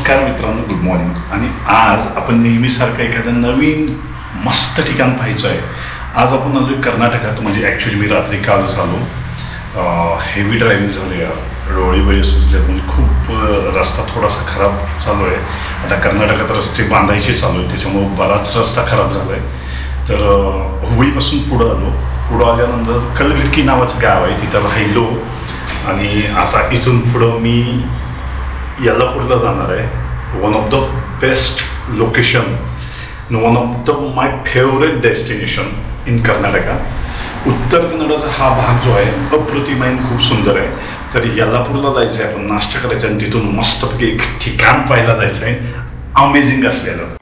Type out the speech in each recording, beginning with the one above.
नमस्कार मित्रांनो, good morning. आणि आज आपण नेहमीसारखं एखादं नवीन मस्त ठिकाण पाहायचं आहे. आज आपण आलो कर्नाटकात. म्हणजे ॲक्च्युली मी रात्री कालच आलो. हेवी ड्रायव्हिंग झाली, डोळे बळे सुचले, म्हणजे खूप रस्ता थोडासा खराब चालू आहे. आता कर्नाटकात रस्ते बांधायचे चालू आहे, त्याच्यामुळं बराच रस्ता खराब झाला आहे. तर हुबळीपासून पुढं आलो. पुढं आल्यानंतर कलघटकी नावाचं गाव आहे, तिथं राहिलो. आणि आता इथून पुढं मी यल्लापूरला जाणार आहे. One of the best location, one of the my favourite destination in Karnataka. उत्तर कन्नडाचा हा भाग जो आहे अप्रतिम आहे, खूप सुंदर आहे. तर यल्लापूरला जायचं आहे, आपण नाश्ता करायचा आणि तिथून मस्तपैकी एक ठिकाण पाहायला जायचं आहे अमेझिंग असलेलं.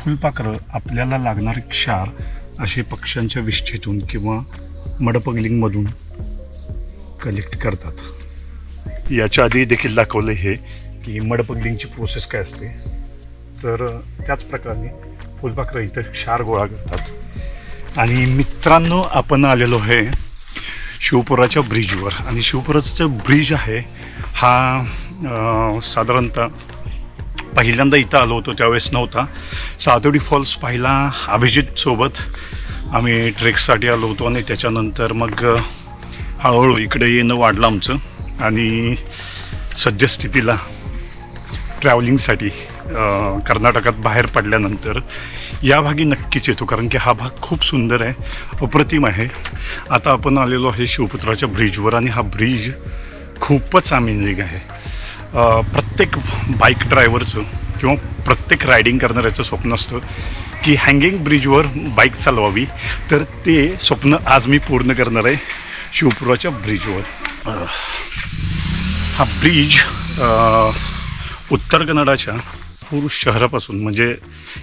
फुलपाखरं आपल्याला लागणारे क्षार असे पक्ष्यांच्या विष्ठेतून किंवा मडपगलिंगमधून कलेक्ट करतात. याच्या आधी देखील दाखवलं हे की मडपगलिंगची प्रोसेस काय असते. तर त्याच प्रकारे फुलपाखरं इथं क्षार गोळा करतात. आणि मित्रांनो, आपण आलेलो आहे शिवपुराच्या ब्रिजवर. आणि शिवपुराचा जो ब्रिज आहे हा साधारणतः पहिल्यांदा इथं आलो होतो त्यावेळेस नव्हता. सातोडी फॉल्स पाहिला अभिजितसोबत आम्ही ट्रेकसाठी आलो होतो. आणि त्याच्यानंतर मग हळूहळू इकडे येणं वाढलं आमचं. आणि सद्यस्थितीला ट्रॅव्हलिंगसाठी कर्नाटकात बाहेर पडल्यानंतर या भागी नक्कीच येतो, कारण की हा भाग खूप सुंदर आहे, अप्रतिम आहे. आता आपण आलेलो आहे शिवपुत्राच्या ब्रिजवर. आणि हा ब्रिज खूपच अमेझिंग आहे. प्रत्येक बाईक ड्रायव्हरचं किंवा प्रत्येक रायडिंग करणाऱ्याचं स्वप्न असतं की हँगिंग ब्रिजवर बाईक चालवावी. तर ते स्वप्न आज मी पूर्ण करणार आहे शिवपुराच्या ब्रिजवर. हा ब्रिज उत्तर कन्नडाच्या पूर शहरापासून म्हणजे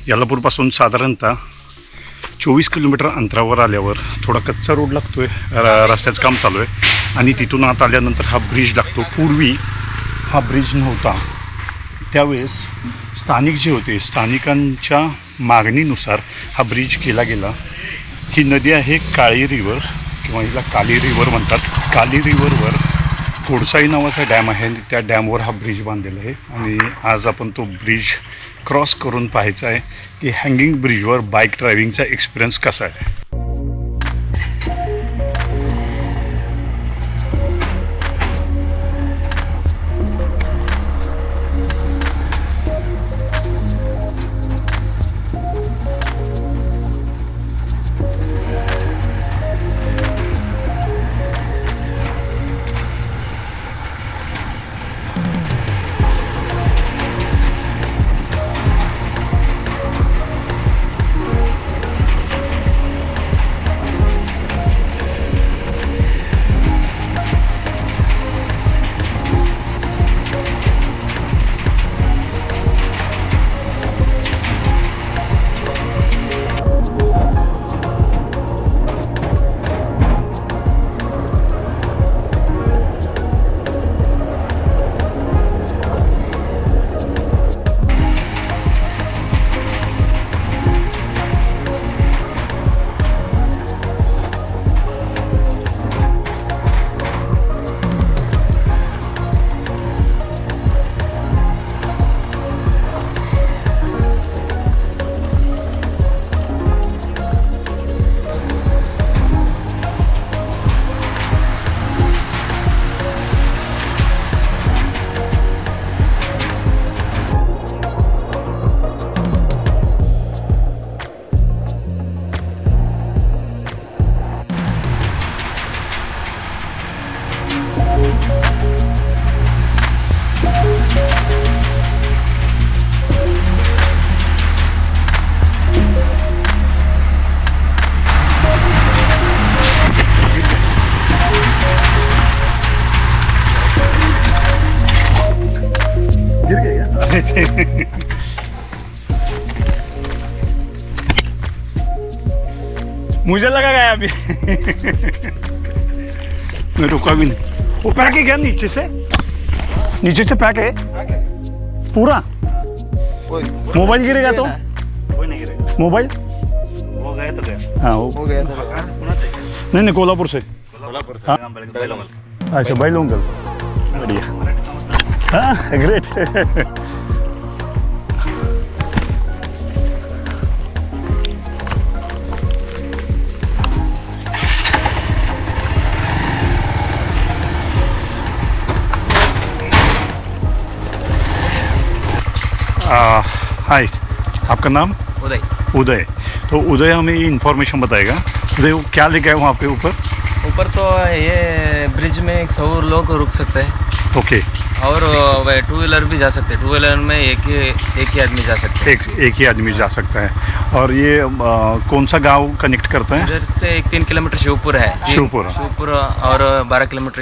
यल्लापूरपासून साधारणतः 24 किलोमीटर अंतरावर आल्यावर थोडा कच्चा रोड लागतो आहे, रस्त्याचं काम चालू आहे. आणि तिथून आत आल्यानंतर हा ब्रिज लागतो. पूर्वी हा ब्रिज नव्हता. त्यावेळेस स्थानिक जे होते, स्थानिकांच्या मागणीनुसार हा ब्रिज केला गेला. ही नदी आहे काळी रिव्हर किंवा हिला काली रिव्हर म्हणतात. काली रिव्हरवर कोडसाई नावाचा डॅम आहे, त्या डॅमवर हा ब्रिज बांधलेला आहे. आणि आज आपण तो ब्रिज क्रॉस करून पाहायचा आहे की हँगिंग ब्रिजवर बाईक ड्रायव्हिंगचा एक्सपिरियन्स कसा आहे. से मुझे लगा गया अभी मैं रुका भी नहीं। वो पैक है क्या नीचे से पैक है पूरा? मोबाइल गिरेगा तो? कोई नहीं गिरेगा। मोबाइल वो गया तो गया। हाँ वो गया था। नहीं कोल्हापुर से। हाँ अच्छा बैलोंगल बढ़िया। हाँ ग्रेट। हाय, आपका नाम? उदय। उदय। तो उदय हमें ये इन्फॉर्मेशन बताएगा। उदय वो क्या लेके आए वहाँ पे ऊपर तो ये ब्रिज में 100 लोग रुक सकते हैं। ओके। और टू व्हीलर भी जा सकते हैं। टू व्हीलर में एक ही आदमी जा सकते हैं। एक ही आदमी जा सकता है। और ये कौन सा गांव कनेक्ट करता है? इधर से 3 किलोमीटर शिवपुर है। शिवपुर और 12 किलोमीटर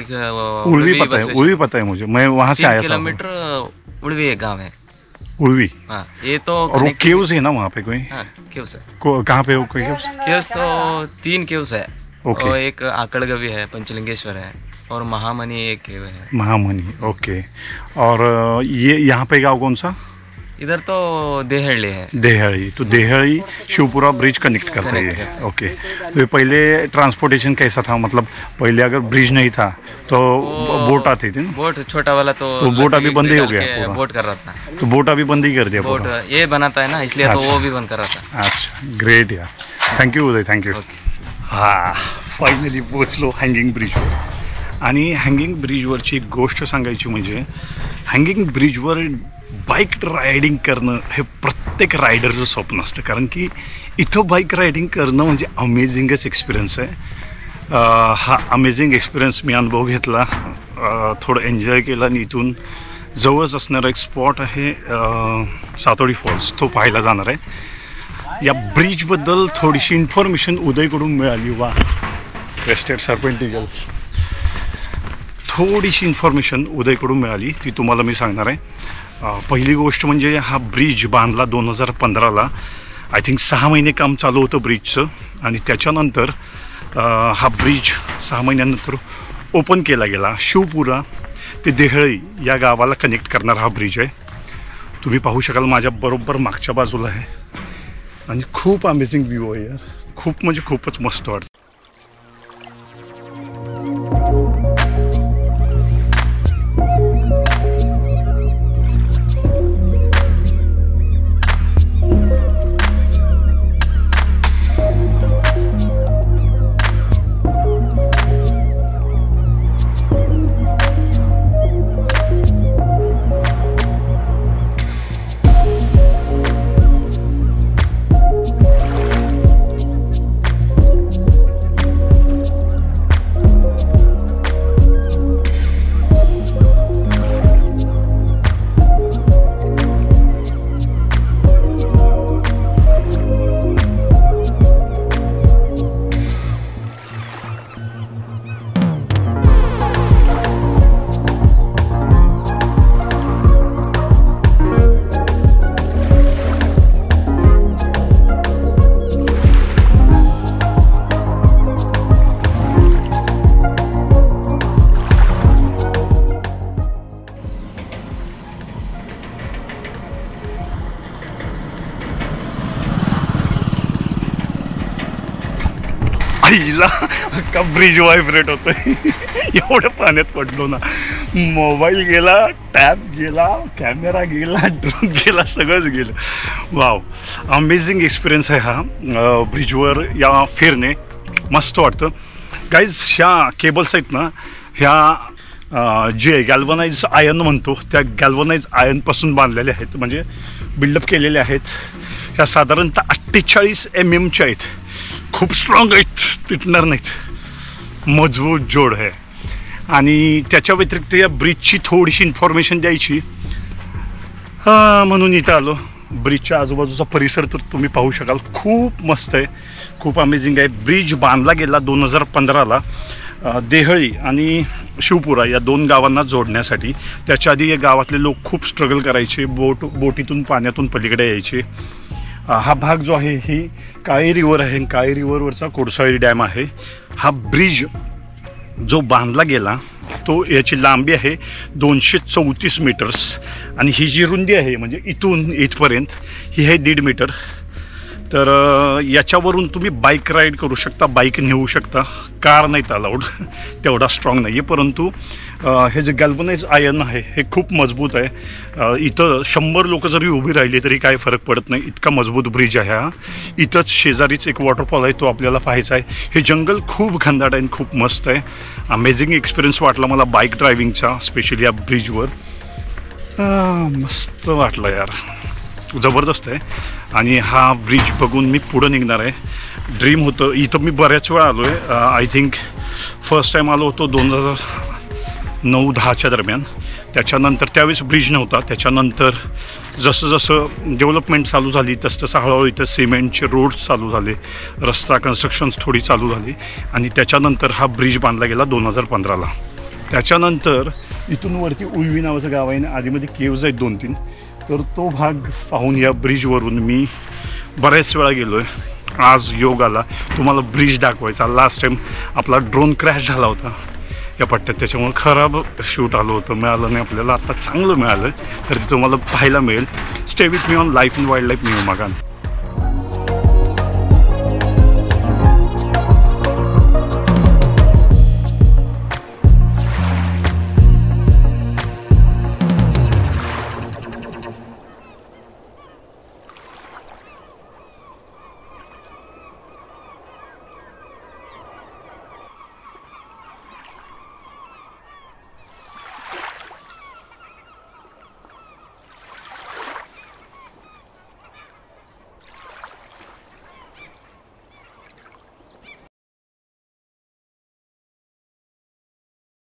उड़वी पता है। उड़वी पता है मुझे, मैं वहाँ से आया था। 3 किलोमीटर उड़वी एक गाँव है। उड़वी। हाँ ये तो। और वो केव्स है ना वहाँ पे कोई? हाँ केव्स है। कहाँ पे हो कोई केव्स? केव्स तो 3 केव्स है। ओके। एक आकड़गवी है, पंचलिंगेश्वर है और महामनी एक केव है। महामनी ओके। और ये यहाँ पे गाँव कौन सा? इधर तो देहळी है। देहळी। तो देहळी शिवपुरा ब्रिज कनेक्ट करता है। ओके। तो पहले ट्रांसपोर्टेशन कैसा था? मतलब पहले अगर ब्रिज नहीं था तो बोट आती थी ना? बोट छोटा वाला तो बोट अभी बंद ही हो गया। बोट कर रहा था तो बोट अभी बंद ही कर दिया। बोट ये बनाता है ना इसलिए। अच्छा। तो वो भी बंद कर रहा था। अच्छा ग्रेट यार, थँक्यू उदय, थँक्यू। हां फायनली पोचलो हँगिंग ब्रिजवर. आणि हँगिंग ब्रिजवरची एक गोष्ट सांगायची म्हणजे हँगिंग ब्रिजवर बाईक रायडिंग करणं हे प्रत्येक रायडरचं स्वप्न असतं. कारण की इथं बाईक रायडिंग करणं म्हणजे अमेझिंगच एक्सपिरियन्स आहे. हा अमेझिंग एक्सपिरियन्स मी अनुभव घेतला, थोडं एन्जॉय केला आणि इथून जवळच असणारा एक स्पॉट आहे सातोडी फॉल्स, तो पाहायला जाणार आहे. या ब्रिजबद्दल थोडीशी इन्फॉर्मेशन उदयकडून मिळाली. वा क्रेस्टेड सर्पेंट ईगल. थोडीशी इन्फॉर्मेशन उदयकडून मिळाली, ती तुम्हाला मी सांगणार आहे. पहिली गोष्ट म्हणजे हा ब्रिज बांधला 2015ला. आय थिंक 6 महिने काम चालू होतं ब्रिजचं आणि त्याच्यानंतर हा ब्रिज 6 महिन्यानंतर ओपन केला गेला. शिवपुरा ते देहळी या गावाला कनेक्ट करणारा हा ब्रिज आहे. तुम्ही पाहू शकाल माझ्या बरोबर मागच्या बाजूला आहे आणि खूप अमेझिंग व्ह्यू आहे यार. खूप म्हणजे खूपच मस्त वाटतं. आईला का ब्रिज व्हायब्रेट होतोय. एवढं पाण्यात पडलो ना, मोबाईल गेला, टॅब गेला, कॅमेरा गेला, ड्रोन गेला, सगळंच गेलं. वाव अमेझिंग एक्सपिरियन्स आहे हा ब्रिजवर या फिरणे. मस्त वाटतं गाईज. ह्या केबल्स आहेत ना, ह्या जे गॅल्वनाइज आयर्न म्हणतो त्या गॅल्वनाइज आयर्नपासून बांधलेले आहेत, म्हणजे बिल्डअप केलेले आहेत. ह्या साधारणतः 48 mm आहेत. खूप स्ट्रॉंग आहेत, तुटणार नाहीत, मजबूत जोड आहे. आणि त्याच्या व्यतिरिक्त या ब्रिजची थोडीशी इन्फॉर्मेशन द्यायची म्हणून इथं आलो. ब्रिजच्या आजूबाजूचा परिसर तर तुम्ही पाहू शकाल, खूप मस्त आहे, खूप अमेझिंग आहे. ब्रिज बांधला गेला 2015ला देहळी आणि शिवपुरा या 2 गावांना जोडण्यासाठी. त्याच्या आधी या गावातले लोक खूप स्ट्रगल करायचे, बोटीतून पाण्यातून पलीकडे यायचे. हा भाग जो आहे ही काळी रिव्हर आहे, काळी रिव्हरवरचा कोडसाळी डॅम आहे. हा ब्रिज जो बांधला गेला तो याची लांबी आहे 234 मीटर्स आणि ही जी रुंदी आहे म्हणजे इथून इथपर्यंत ही आहे 1.5 मीटर. तर याच्यावरून तुम्ही बाईक राईड करू शकता, बाईक नेऊ शकता. कार नाहीत अलाउड, तेवढा स्ट्रॉंग नाही आहे. परंतु हे जे गॅल्वनाइज आयर्न आहे हे खूप मजबूत आहे. इथं 100 लोक जरी उभी राहिली तरी काय फरक पडत नाही, इतका मजबूत ब्रिज आहे हा. इथंच शेजारीच एक वॉटरफॉल आहे, तो आपल्याला पाहायचा आहे. हे जंगल खूप घनदाट आहे आणि खूप मस्त आहे. अमेझिंग एक्सपिरियन्स वाटला मला बाईक ड्रायव्हिंगचा, स्पेशली या ब्रिजवर. मस्त वाटलं यार, जबरदस्त आहे. आणि हा ब्रिज बघून मी पुढं निघणार आहे. ड्रीम होतं इथं, मी बऱ्याच वेळा आलो आहे. आय थिंक फर्स्ट टाईम आलो होतो 2009-10च्या दरम्यान. त्याच्यानंतर त्यावेळेस ब्रिज नव्हता. त्याच्यानंतर जसं जसं डेव्हलपमेंट चालू झाली तसं तसं हळूहळू इथं सिमेंटचे रोड्स चालू झाले, रस्ता कन्स्ट्रक्शन्स थोडी चालू झाली आणि त्याच्यानंतर हा ब्रिज बांधला गेला 2015ला. त्याच्यानंतर इथून वरती उलवी नावाचं गाव आहे, आधीमध्ये केव्ज आहेत 2-3. तर तो भाग पाहून या ब्रिजवरून मी बऱ्याच वेळा गेलो आहे. आज योग आला तुम्हाला ब्रिज दाखवायचा. लास्ट टाईम आपला ड्रोन क्रॅश झाला होता या पट्ट्यात, त्याच्यामुळे खराब शूट आलं होतं, मिळालं नाही आपल्याला. आता चांगलं मिळालं तर ते तुम्हाला पाहायला मिळेल. Stay with me on life in wildlife new मागान.